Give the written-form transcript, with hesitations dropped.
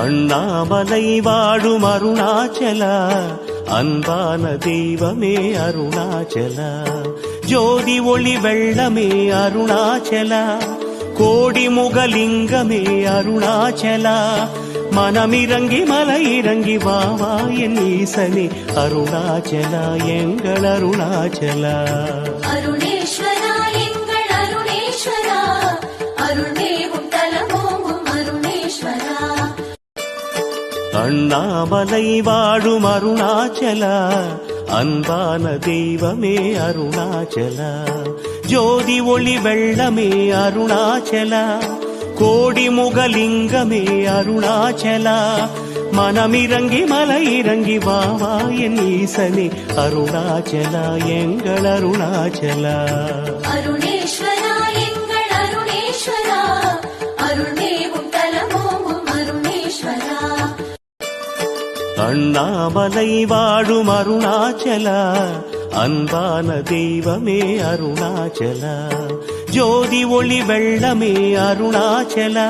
அண்ணாமலை வாழும் அருணாச்சலா, அன்பான தெய்வமே அருணாச்சலா, ஜோதி ஒளி வெள்ளமே அருணாச்சலா, கோடி முகலிங்கமே அருணாச்சலா, மனமிறங்கி மலை இறங்கி வாவா என் ஈசனே அருணாச்சலா, எங்கள் அருணாச்சலா. அருணேஸ்வரா எங்கள் அருணேஸ்வரா, அருள்மேவும் தலமோங்கும் அருணேஸ்வரா. அண்ணாமலை வாழும் அருணாச்சலா, அன்பான தெய்வமே அருணாச்சலா, ஜோதி ஒளி வெள்ளமே அருணாச்சலா, கோடி முகலிங்கமே அருணாச்சலா, மனமிறங்கி மலை இறங்கி வாவா என் ஈசனே அருணாச்சலா, எங்கள் அருணாச்சலா. அருணேஸ்வரா எங்கள் அருணேஸ்வரா, அருள்மேவும் தலமோங்கும் அருணேஸ்வரா. அண்ணாமலை வாழும் அருணாச்சலா, அன்பான தெய்வமே அருணாச்சலா, ஜோதி ஒளி வெள்ளமே அருணாச்சலா,